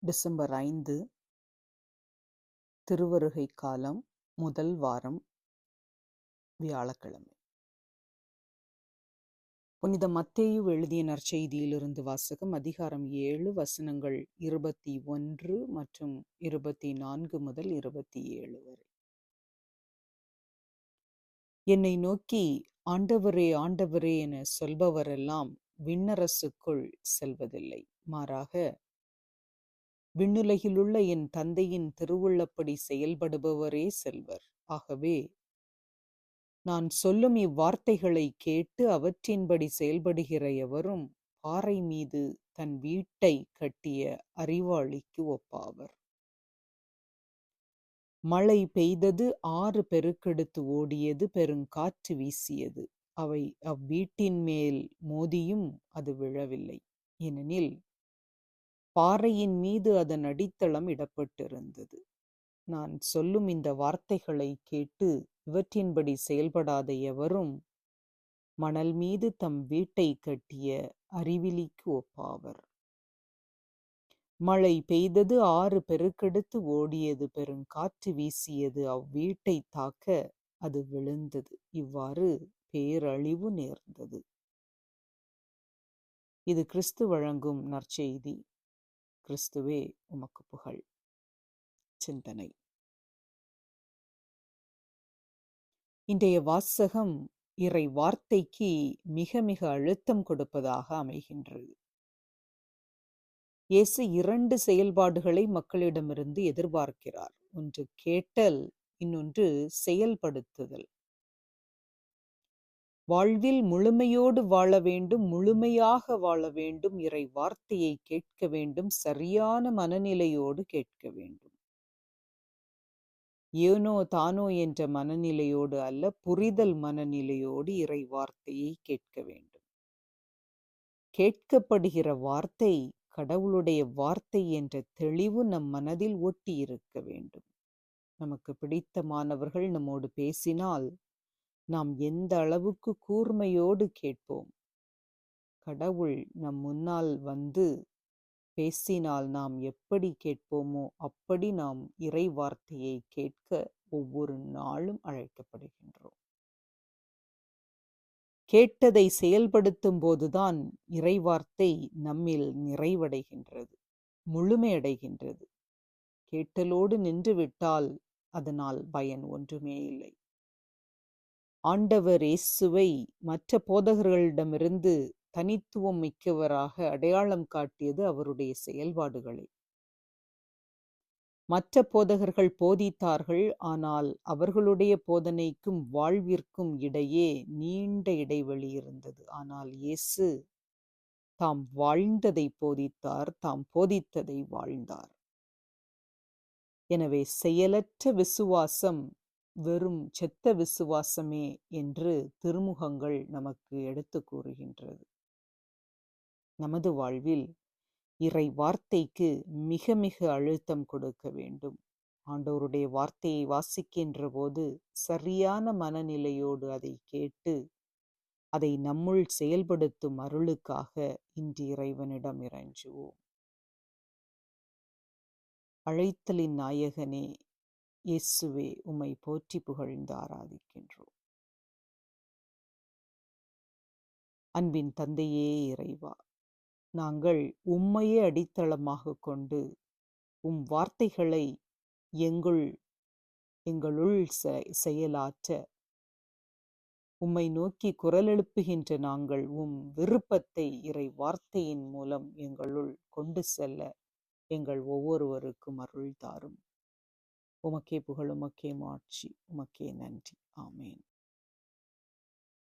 December 5 திருவருகை காலம், முதல் வாரம், வியாழக்கிழமை. புனித மத்தேயு எழுதிய நற்செய்தியிலிருந்து வாசகம். அதிகாரம் 7, வசனங்கள் 21 மற்றும் 24 முதல் 27 வரை. என்னை நோக்கி ஆண்டவரே ஆண்டவரே என சொல்பவரெல்லாம் விண்ணரசுக்குள் செல்வதில்லை, மாறாக விண்ணுலகிலுள்ள என் தந்தையின் திருவுள்ளப்படி செயல்படுபவரே செல்வர். ஆகவே நான் சொல்லும் இவ்வார்த்தைகளை கேட்டு அவற்றின்படி செயல்படுகிற எவரும் பாறை மீது தன் வீட்டை கட்டிய அறிவாளிக்கு ஒப்பாவர். மழை பெய்தது, ஆறு பெருக்கெடுத்து ஓடியது, பெருங்காற்று வீசியது. அவை அவ்வீட்டின் மேல் மோதியும் அது விழவில்லை, ஏனெனில் பாறையின் மீது அதன் அடித்தளம் இடப்பட்டிருந்தது. நான் சொல்லும் இந்த வார்த்தைகளை கேட்டு இவற்றின்படி செயல்படாத எவரும் மணல் மீது தம் வீட்டை கட்டிய அறிவிலிக்கு ஒப்பாவர். மழை பெய்தது, ஆறு பெருக்கெடுத்து ஓடியது, பெருங்காற்று வீசியது, அவ்வீட்டை தாக்க அது விழுந்தது. இவ்வாறு பேரழிவு நேர்ந்தது. இது கிறிஸ்து வழங்கும் நற்செய்தி. கிறிஸ்துவே உமக்கு புகழ். சிந்தனை. இன்றைய வாசகம் இறை வார்த்தைக்கு மிக மிக அழுத்தம் கொடுப்பதாக அமைகின்றது. இயேசு 2 செயல்பாடுகளை மக்களிடமிருந்து எதிர்பார்க்கிறார். ஒன்று கேட்டல், இன்னொன்று செயல்படுத்துதல். வாழ்வில் முழுமையோடு வாழ வேண்டும், முழுமையாக வாழ வேண்டும், இறை வார்த்தையை கேட்க வேண்டும், சரியான மனநிலையோடு கேட்க வேண்டும். ஏனோ தானோ என்ற மனநிலையோடு அல்ல, புரிதல் மனநிலையோடு இறை வார்த்தையை கேட்க வேண்டும். கேட்கப்படுகிற வார்த்தை கடவுளுடைய வார்த்தை என்ற தெளிவு நம் மனதில் ஒட்டி இருக்க வேண்டும். நமக்கு பிடித்தமானவர்கள் நம்மோடு பேசினால் நாம் எந்த அளவுக்கு கூர்மையோடு கேட்போம். கடவுள் நம் முன்னால் வந்து பேசினால் நாம் எப்படி கேட்போமோ அப்படி நாம் இறை வார்த்தையை கேட்க ஒவ்வொரு நாளும் அழைக்கப்படுகின்றோம். கேட்டதை செயல்படுத்தும் போதுதான் இறை வார்த்தை நம்மில் நிறைவடைகின்றது, முழுமையடைகின்றது. கேட்டலோடு நின்றுவிட்டால் அதனால் பயன் ஒன்றுமே இல்லை. ஆண்டவர் இயேசுவை மற்ற போதகர்களிடமிருந்து தனித்துவம் மிக்கவராக அடையாளம் காட்டியது அவருடைய செயல்பாடுகளை. மற்ற போதகர்கள் போதித்தார்கள், ஆனால் அவர்களுடைய போதனைக்கும் வாழ்விற்கும் இடையே நீண்ட இடைவெளி இருந்தது. ஆனால் இயேசு தாம் வாழ்ந்ததை போதித்தார், தாம் போதித்ததை வாழ்ந்தார். எனவே செயலற்ற விசுவாசம் வெறும் செத்த விசுவாசமே என்று திருமுகங்கள் நமக்கு எடுத்து கூறுகின்றது. நமது வாழ்வில் இறை வார்த்தைக்கு மிக மிக அழுத்தம் கொடுக்க வேண்டும். ஆண்டவருடைய வார்த்தையை வாசிக்கின்ற போது சரியான மனநிலையோடு அதை கேட்டு அதை நம்முள் செயல்படுத்தும் அருளுக்காக இன்று இறைவனிடம் இறைஞ்சுவோம். அழைத்தலின் நாயகனே இயேசுவே, உம்மை போற்றி புகழ்ந்து ஆராதிக்கின்றோம். அன்பின் தந்தையே இறைவா, நாங்கள் உம்மையே அடித்தளமாக கொண்டு உம் வார்த்தைகளை எங்களுள் செயலாற்ற உம்மை நோக்கி குரல் எழுப்புகின்ற நாங்கள் உம் விருப்பத்தை இறை வார்த்தையின் மூலம் எங்களுள் கொண்டு செல்ல எங்கள் ஒவ்வொருவருக்கும் அருள் தாரும். உமக்கே புகழ், உமக்கே மாட்சி, உமக்கே நன்றி. ஆமேன்.